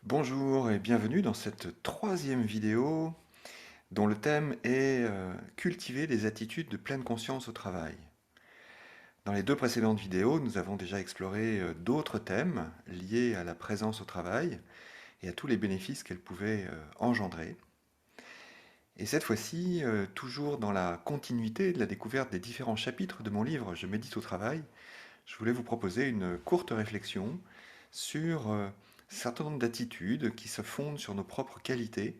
Bonjour et bienvenue dans cette troisième vidéo dont le thème est cultiver des attitudes de pleine conscience au travail. Dans les deux précédentes vidéos, nous avons déjà exploré d'autres thèmes liés à la présence au travail et à tous les bénéfices qu'elle pouvait engendrer. Et cette fois-ci, toujours dans la continuité de la découverte des différents chapitres de mon livre Je médite au travail, je voulais vous proposer une courte réflexion sur un certain nombre d'attitudes qui se fondent sur nos propres qualités.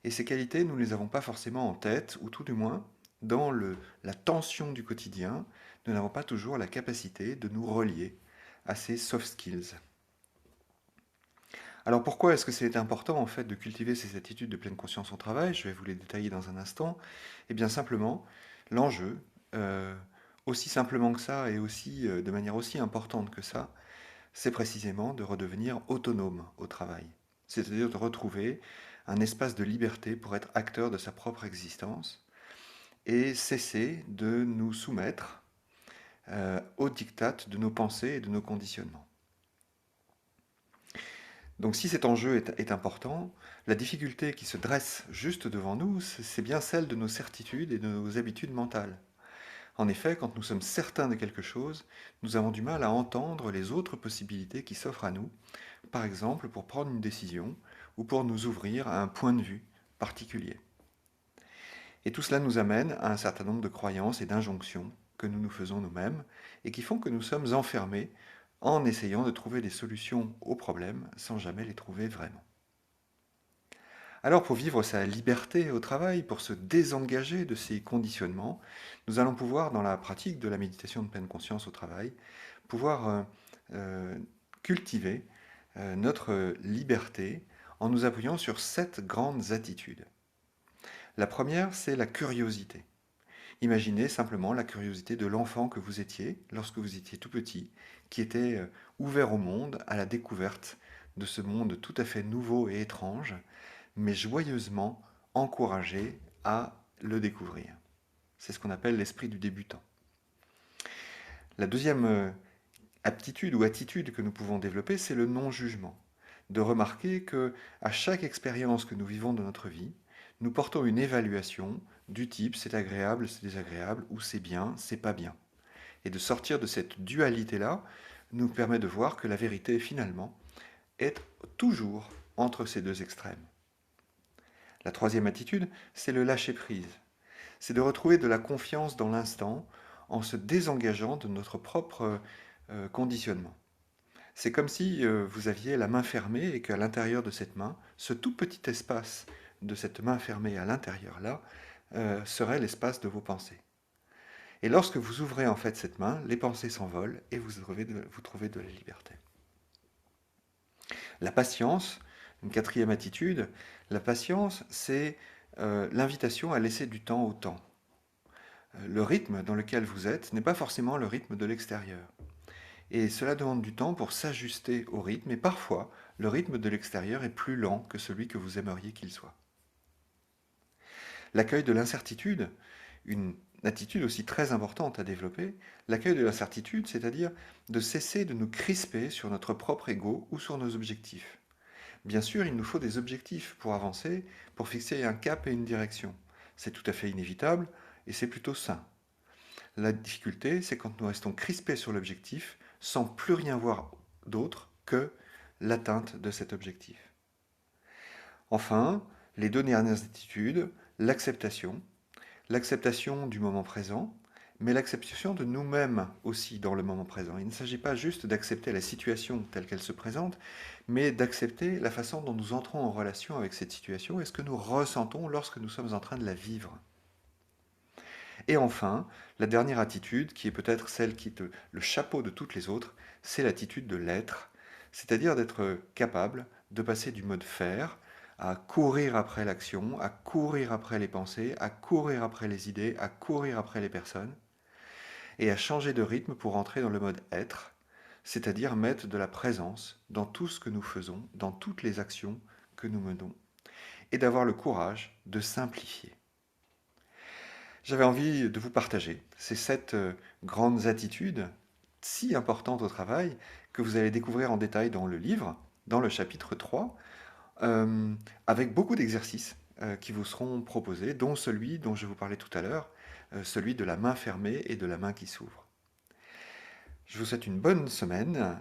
Et ces qualités, nous ne les avons pas forcément en tête, ou tout du moins, dans la tension du quotidien, nous n'avons pas toujours la capacité de nous relier à ces soft skills. Alors pourquoi est-ce que c'est important en fait de cultiver ces attitudes de pleine conscience au travail? Je vais vous les détailler dans un instant. Et bien simplement, l'enjeu, euh, aussi simplement que ça et aussi de manière aussi importante que ça, c'est précisément de redevenir autonome au travail. C'est-à-dire de retrouver un espace de liberté pour être acteur de sa propre existence et cesser de nous soumettre aux diktats de nos pensées et de nos conditionnements. Donc si cet enjeu est important, la difficulté qui se dresse juste devant nous, c'est bien celle de nos certitudes et de nos habitudes mentales. En effet, quand nous sommes certains de quelque chose, nous avons du mal à entendre les autres possibilités qui s'offrent à nous, par exemple pour prendre une décision ou pour nous ouvrir à un point de vue particulier. Et tout cela nous amène à un certain nombre de croyances et d'injonctions que nous nous faisons nous-mêmes et qui font que nous sommes enfermés en essayant de trouver des solutions aux problèmes sans jamais les trouver vraiment. Alors pour vivre sa liberté au travail, pour se désengager de ces conditionnements, nous allons pouvoir, dans la pratique de la méditation de pleine conscience au travail, pouvoir euh, cultiver notre liberté en nous appuyant sur 7 grandes attitudes. La première, c'est la curiosité. Imaginez simplement la curiosité de l'enfant que vous étiez lorsque vous étiez tout petit, qui était ouvert au monde, à la découverte de ce monde tout à fait nouveau et étrange, mais joyeusement encouragé à le découvrir. C'est ce qu'on appelle l'esprit du débutant. La deuxième aptitude ou attitude que nous pouvons développer, c'est le non-jugement. De remarquer que à chaque expérience que nous vivons de notre vie, nous portons une évaluation du type c'est agréable, c'est désagréable, ou c'est bien, c'est pas bien. Et de sortir de cette dualité-là nous permet de voir que la vérité, finalement, est toujours entre ces deux extrêmes. La troisième attitude, c'est le lâcher-prise. C'est de retrouver de la confiance dans l'instant en se désengageant de notre propre conditionnement. C'est comme si vous aviez la main fermée et qu'à l'intérieur de cette main, ce tout petit espace de cette main fermée à l'intérieur là, serait l'espace de vos pensées. Et lorsque vous ouvrez en fait cette main, les pensées s'envolent et vous trouvez de la liberté. La patience, une quatrième attitude, la patience, c'est l'invitation à laisser du temps au temps. Le rythme dans lequel vous êtes n'est pas forcément le rythme de l'extérieur. Et cela demande du temps pour s'ajuster au rythme, et parfois, le rythme de l'extérieur est plus lent que celui que vous aimeriez qu'il soit. L'accueil de l'incertitude, une attitude aussi très importante à développer, l'accueil de l'incertitude, c'est-à-dire de cesser de nous crisper sur notre propre ego ou sur nos objectifs. Bien sûr, il nous faut des objectifs pour avancer, pour fixer un cap et une direction. C'est tout à fait inévitable et c'est plutôt sain. La difficulté, c'est quand nous restons crispés sur l'objectif sans plus rien voir d'autre que l'atteinte de cet objectif. Enfin, les deux dernières attitudes, l'acceptation, l'acceptation du moment présent, mais l'acceptation de nous-mêmes aussi dans le moment présent. Il ne s'agit pas juste d'accepter la situation telle qu'elle se présente, mais d'accepter la façon dont nous entrons en relation avec cette situation et ce que nous ressentons lorsque nous sommes en train de la vivre. Et enfin, la dernière attitude, qui est peut-être celle qui est le chapeau de toutes les autres, c'est l'attitude de l'être, c'est-à-dire d'être capable de passer du mode faire à courir après l'action, à courir après les pensées, à courir après les idées, à courir après les personnes, et à changer de rythme pour entrer dans le mode être, c'est-à-dire mettre de la présence dans tout ce que nous faisons, dans toutes les actions que nous menons, et d'avoir le courage de simplifier. J'avais envie de vous partager ces 7 grandes attitudes si importantes au travail que vous allez découvrir en détail dans le livre dans le chapitre 3, avec beaucoup d'exercices qui vous seront proposés, dont celui dont je vous parlais tout à l'heure, celui de la main fermée et de la main qui s'ouvre. Je vous souhaite une bonne semaine.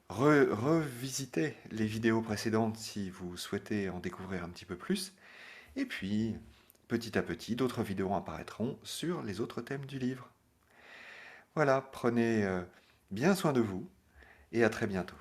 Revisitez les vidéos précédentes si vous souhaitez en découvrir un petit peu plus. Et puis, petit à petit, d'autres vidéos apparaîtront sur les autres thèmes du livre. Voilà, prenez bien soin de vous et à très bientôt.